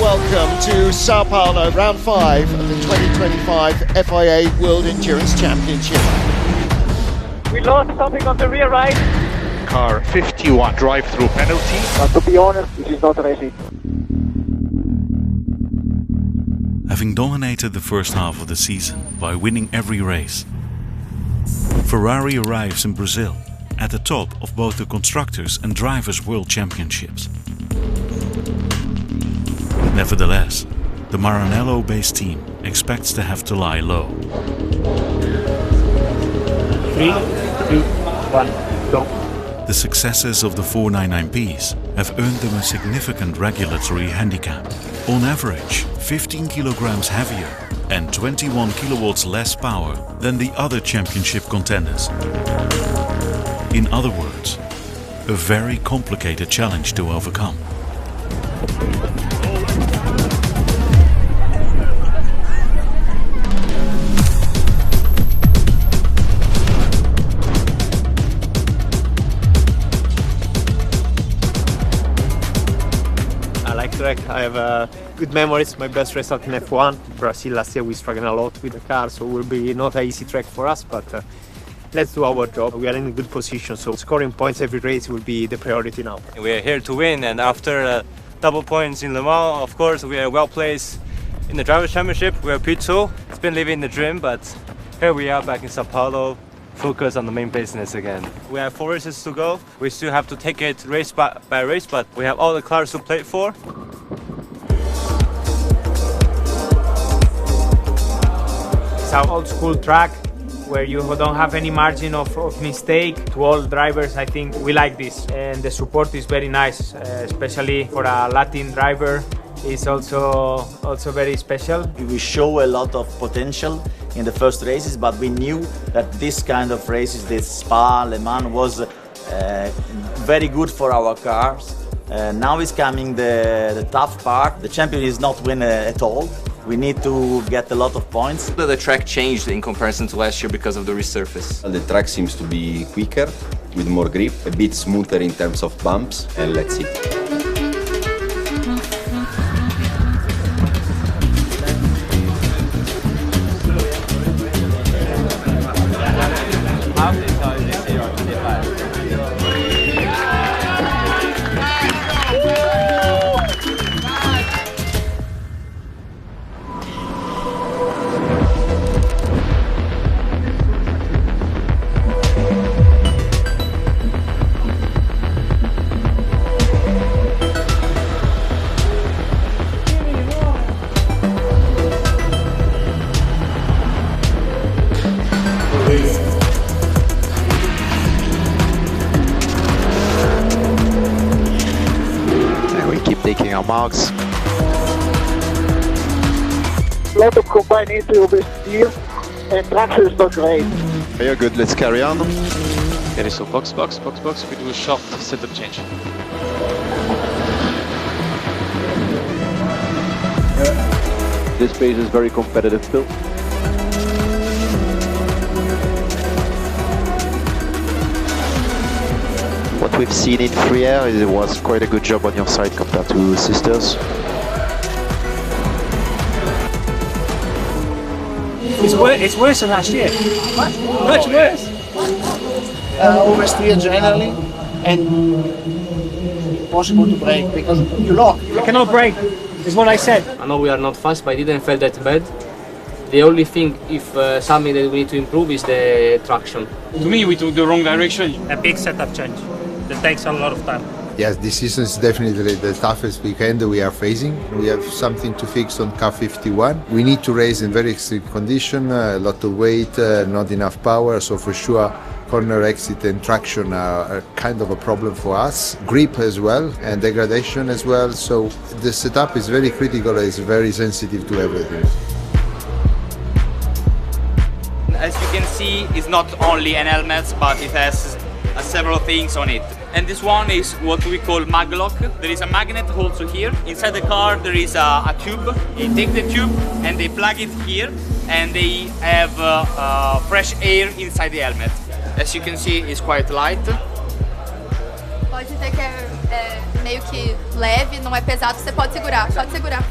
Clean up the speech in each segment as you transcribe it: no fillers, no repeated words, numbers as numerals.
welcome to Sao Paulo, round 5 of the 2025 FIA World Endurance Championship. We lost something on the rear right. Car 51 drive-through penalty. But to be honest, this is not racing. Having dominated the first half of the season by winning every race, Ferrari arrives in Brazil at the top of both the Constructors' and Drivers' World Championships. Nevertheless, the Maranello-based team expects to have to lie low. 3, 2, 1, go. The successes of the 499Ps have earned them a significant regulatory handicap. On average, 15 kilograms heavier and 21 kilowatts less power than the other championship contenders. In other words, a very complicated challenge to overcome. I like track. I have good memories. My best result in F1. Brazil last year we struggled a lot with the car, so it will be not an easy track for us, but let's do our job. We are in a good position, so scoring points every race will be the priority now. We are here to win, and after double points in Le Mans, of course, we are well placed in the Drivers' Championship. We are P2. It's been living the dream, but here we are back in Sao Paulo, focus on the main business again. We have 4 races to go. We still have to take it race by race, but we have all the cars to play for. It's an old school track where you don't have any margin of mistake. To all drivers, I think we like this, and the support is very nice, especially for a Latin driver. It's also very special. We show a lot of potential in the first races, but we knew that this kind of races, this Spa, Le Mans, was very good for our cars. Now is coming the tough part. The champion is not win at all. We need to get a lot of points. The track changed in comparison to last year because of the resurface. The track seems to be quicker, with more grip, a bit smoother in terms of bumps, and let's see. Taking our marks. A lot of combined into over steer, and traction is not great. Yeah, good, let's carry on. Okay, so box, we do a short setup change. This pace is very competitive still. What we've seen in free air, it was quite a good job on your side compared to sisters. It's worse than last year. Much worse. Oversteer generally, and possible to brake because you lock. You cannot brake, is what I said. I know we are not fast, but I didn't feel that bad. The only thing, if something that we need to improve, is the traction. To me, we took the wrong direction. A big setup change that takes a lot of time. Yes, this season is definitely the toughest weekend we are facing. We have something to fix on car 51. We need to race in very extreme condition, a lot of weight, not enough power, so for sure corner exit and traction are kind of a problem for us. Grip as well and degradation as well, so the setup is very critical, it's very sensitive to everything. As you can see, it's not only an helmet, but it has several things on it. And this one is what we call maglock. There is a magnet also here. Inside the car there is a tube. They take the tube and they plug it here, and they have fresh air inside the helmet. As you can see, it's quite light. Pode até que meio que leve, não é pesado, você pode segurar. Pode segurar.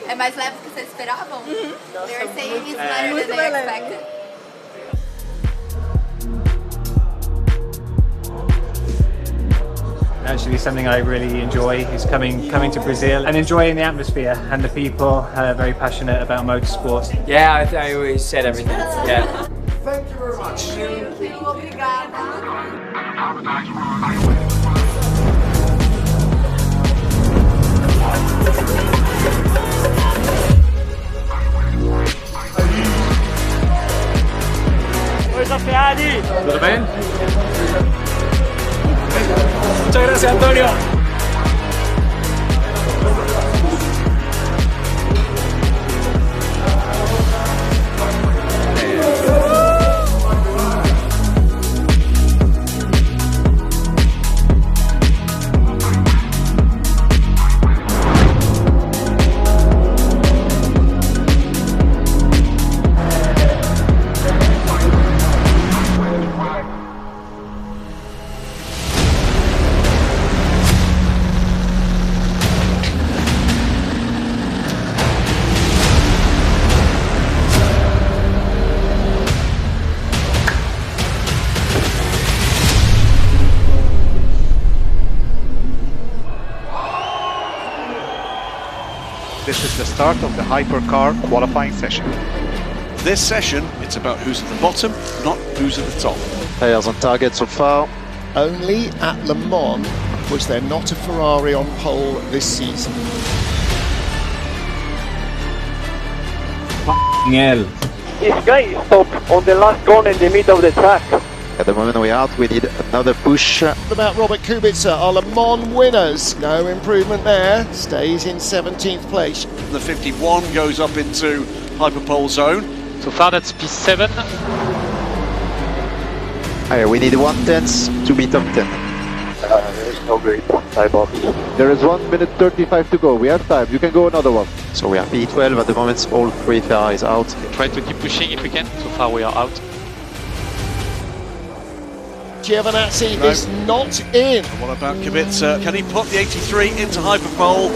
É mais leve do que vocês esperavam? They were saying it's lighter than they expected. Actually, something I really enjoy is coming to Brazil and enjoying the atmosphere and the people very passionate about motorsports. Yeah, I always said everything. Yeah. Thank you very much. Thank you. Obrigada. Oi, Ferrari! Tudo bem? Muchas gracias, Antonio. This is the start of the hypercar qualifying session. This session, it's about who's at the bottom, not who's at the top. Tires on target so far. Only at Le Mans was there not a Ferrari on pole this season. Hell. This guy stopped on the last corner in the middle of the track. At the moment we're out, we need another push. About Robert Kubica, our Le Mans winners. No improvement there, stays in 17th place. The 51 goes up into hyperpole zone. So far that's P7. We need 1/10 to be top 10. There's no great side box. There is 1 minute 35 to go. We have time. You can go another one. So we are P12 at the moment. All three Ferraris out. Try to keep pushing if we can. So far we are out. Giovinazzi is not in. And what about Kubica? Can he put the 83 into hyperpole?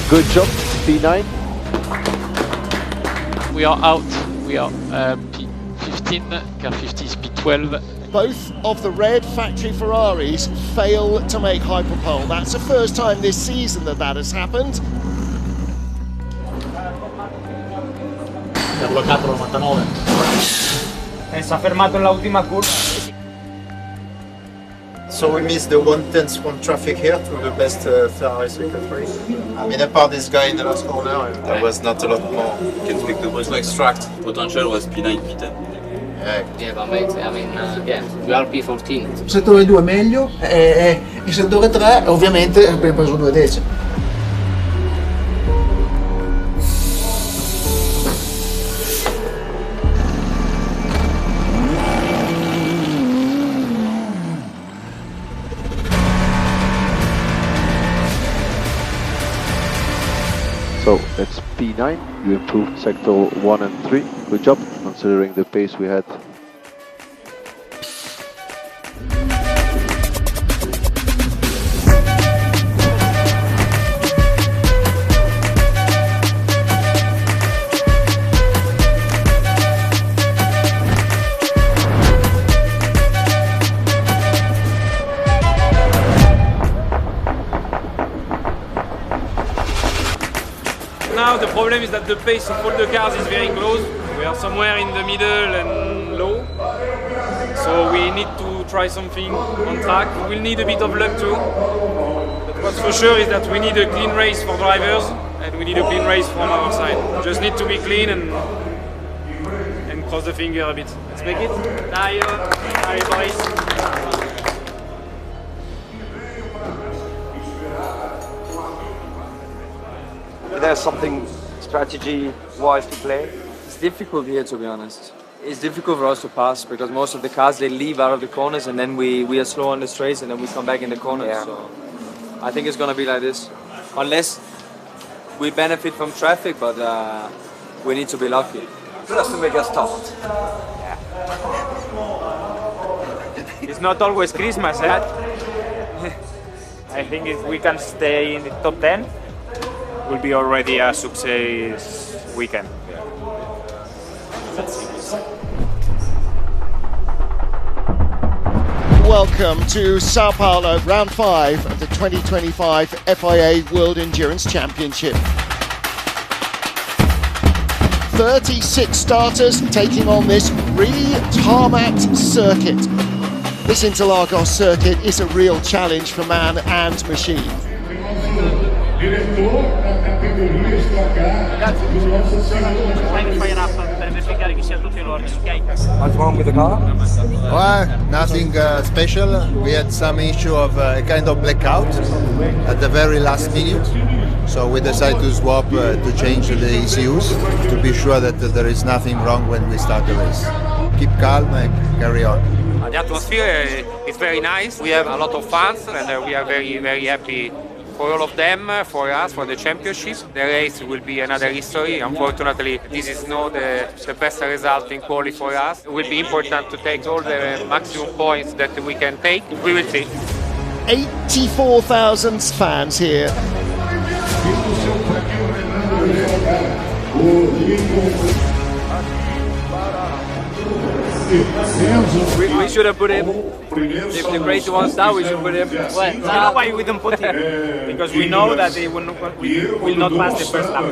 Good job, P9. We are out. We are P15. Car 50 is P12. Both of the red factory Ferraris fail to make hyperpole. That's the first time this season that has happened. Si è bloccato il 99. Si è fermato nell'ultima curva. So we missed the 1/10 from traffic here to the best Ferrari circuit race. I mean, apart this guy in the last corner, there was not a lot more. Can speak to to extract. Potential was P9, P10. Yeah, but mate, I mean, yeah, we are P14. Settore 2 meglio, il settore 3 ovviamente abbiamo preso 2 decimi. So that's P9. You improved sector 1 and 3. Good job, considering the pace we had. Now the problem is that the pace of all the cars is very close. We are somewhere in the middle and low. So we need to try something on track. We'll need a bit of luck too. But what's for sure is that we need a clean race for drivers and we need a clean race from our side. Just need to be clean and cross the finger a bit. Let's make it. Tire, boys. There's something strategy-wise to play. It's difficult here, to be honest. It's difficult for us to pass because most of the cars, they leave out of the corners and then we are slow on the straights and then we come back in the corners. Yeah. So I think it's going to be like this. Unless we benefit from traffic, but we need to be lucky. Just to make us tough. Yeah. It's not always Christmas, eh? I think if we can stay in the top 10, will be already a success weekend. Welcome to Sao Paulo, round 5 of the 2025 FIA World Endurance Championship. 36 starters taking on this re-tarmacked circuit. This Interlagos circuit is a real challenge for man and machine. What's wrong with the car? Well, nothing special. We had some issue of a kind of blackout at the very last minute. So we decided to swap to change the ECUs to be sure that there is nothing wrong when we start the race. Keep calm and carry on. The atmosphere is very nice. We have a lot of fans and we are very, very happy for all of them, for us, for the championship. The race will be another history. Unfortunately, this is not the best result in quali for us. It will be important to take all the maximum points that we can take. We will see. 84,000 fans here. We should have put him. If the crazy one's down, we should put him. Well, you know why we didn't put him? Because we know that he will not pass the first lap.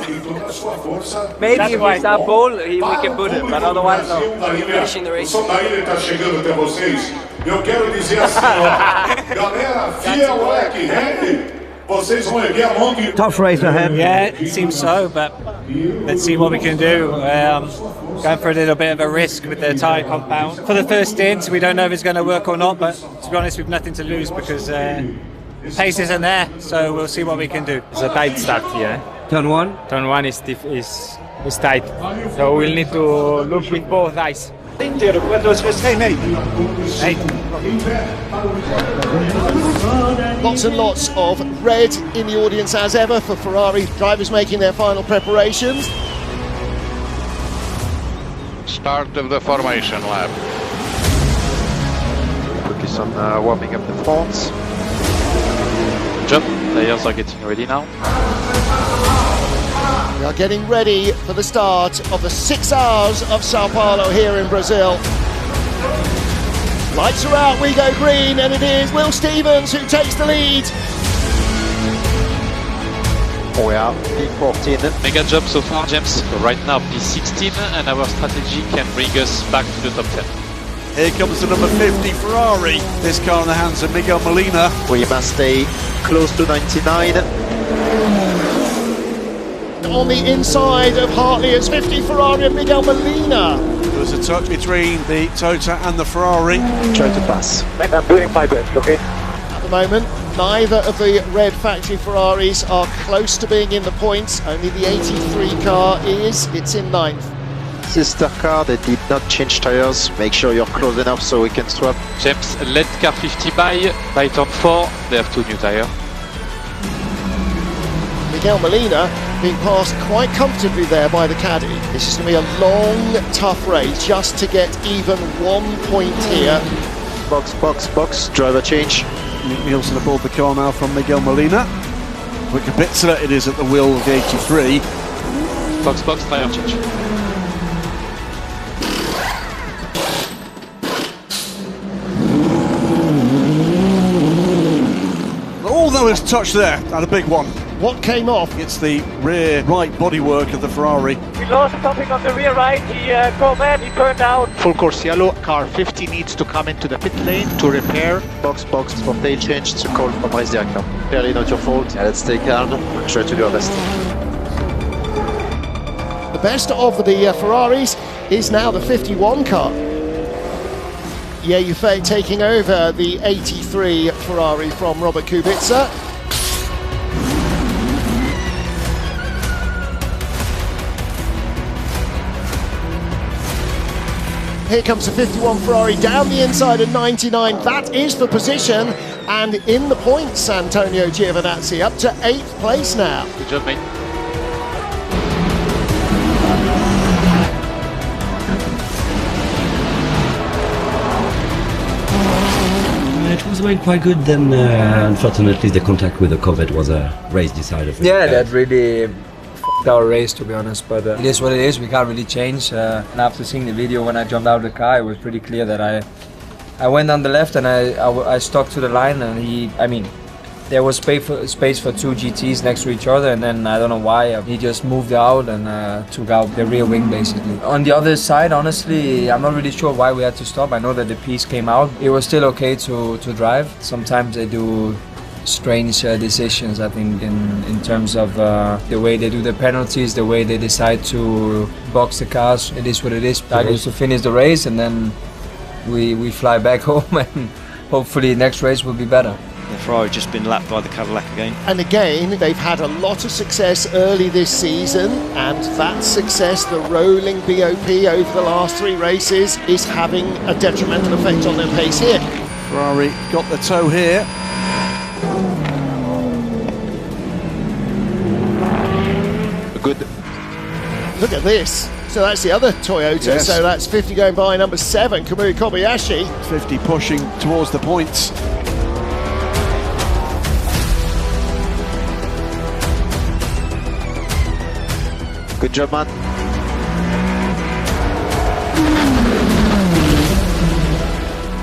Maybe if we start Paul, we can put him, but otherwise no. Finishing the race. Eu quero dizer assim, ó, galera, fia moleque, vocês vão erguer a mão de... Tough race ahead. Yeah, it seems so, but let's see what we can do. Going for a little bit of a risk with the tyre compound. For the first stint, we don't know if it's going to work or not, but to be honest, we've nothing to lose because pace isn't there, so we'll see what we can do. It's a tight start here. Turn 1? Turn 1 is tight, so we'll need to look with both eyes. Hey, mate. Hey. Lots and lots of red in the audience as ever for Ferrari drivers making their final preparations. Start of the formation lap. Focus on warming up the fronts. Jump, tires are getting ready now. We are getting ready for the start of the 6 hours of Sao Paulo here in Brazil. Lights are out, we go green, and it is Will Stevens who takes the lead. We are P14. Mega job so far, James. So right now P16, and our strategy can bring us back to the top 10. Here comes the number 50 Ferrari. This car in the hands of Miguel Molina. We must stay close to 99. On the inside of Hartley is 50 Ferrari and Miguel Molina. There was a touch between the Tota and the Ferrari. Try to pass. I'm doing 5 laps, okay? At the moment, neither of the red factory Ferraris are close to being in the points. Only the 83 car is. It's in 9th. Sister car, they did not change tires. Make sure you're close enough so we can swap. James, let car 50 by turn 4. They have 2 new tires. Miguel Molina being passed quite comfortably there by the caddy. This is going to be a long, tough race just to get even 1 point here. Box, box, box, driver change. Nick Nielsen aboard the car now from Miguel Molina. Quick Kapitza it is at the wheel of the 83. Box, box, tire change. Oh, there was a touch there, and a big one. What came off? It's the rear right bodywork of the Ferrari. We lost something on the rear right. He turned out. Full course yellow. Car 50 needs to come into the pit lane to repair. Box, box for tail change. It's a call from race director. Clearly not your fault. Yeah, let's take calm. Try to do our best. The best of the Ferraris is now the 51 car. Yeah, Yufei taking over the 83 Ferrari from Robert Kubica. Here comes the 51 Ferrari down the inside of 99. That is for position, and in the points, Antonio Giovinazzi up to 8th place now. Good job, mate. went quite good. Then, unfortunately, the contact with the Corvette was a race decider. Yeah, that really f***ed our race, to be honest. But it is what it is. We can't really change. And after seeing the video when I jumped out of the car, it was pretty clear that I went on the left and I stuck to the line. And there was space for two GTs next to each other, and then I don't know why he just moved out and took out the rear wing basically. On the other side, honestly, I'm not really sure why we had to stop. I know that the piece came out. It was still okay to drive. Sometimes they do strange decisions, I think, in terms of the way they do the penalties, the way they decide to box the cars. It is what it is. Target is to finish the race, and then we fly back home, and hopefully next race will be better. The Ferrari just been lapped by the Cadillac again. And again, they've had a lot of success early this season, and that success, the rolling BOP over the last 3 races, is having a detrimental effect on their pace here. Ferrari got the toe here. Good. Look at this. So that's the other Toyota, yes. So that's 50 going by number 7, Kamui Kobayashi. 50 pushing towards the points. Good job, man.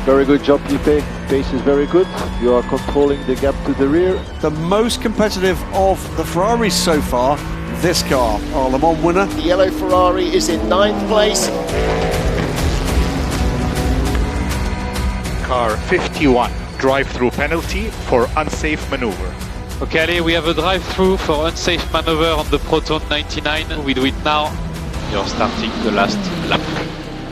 Very good job, Lipe. Pace is very good. You are controlling the gap to the rear. The most competitive of the Ferraris so far, this car, our Le Mans winner. The yellow Ferrari is in 9th place. Car 51, drive-through penalty for unsafe maneuver. Okay, Ali, we have a drive-through for unsafe maneuver on the Proton 99. We do it now. You're starting the last lap.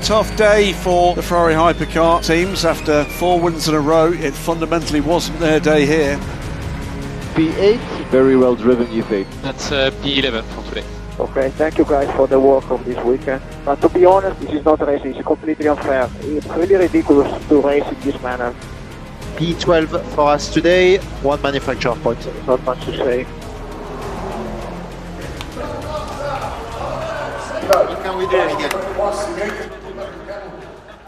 Tough day for the Ferrari hypercar teams. After 4 wins in a row, it fundamentally wasn't their day here. P8, very well driven, Lipe. That's P11 for today. Okay, thank you guys for the work of this weekend. But to be honest, this is not racing, it's completely unfair. It's really ridiculous to race in this manner. P12 for us today, 1 manufacturer point. Not much to say. What can we do, Miguel?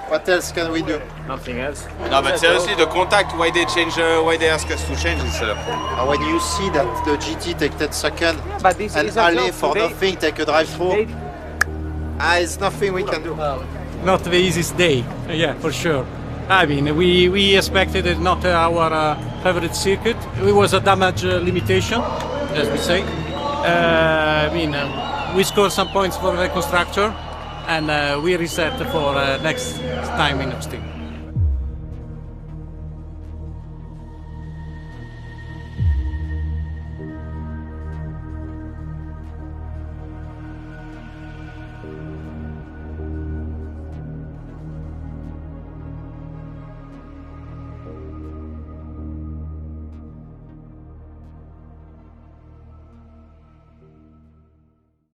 What else can we do? Nothing else. No, but seriously, the contact, why they ask us to change instead of... When you see that the GT take 10 seconds and Ali for nothing take a drive-through, it's nothing we can do. Not the easiest day, yeah, for sure. I mean, we expected it not our favorite circuit. It was a damage limitation, as we say. We scored some points for the constructor, and we reset for next time in Austin.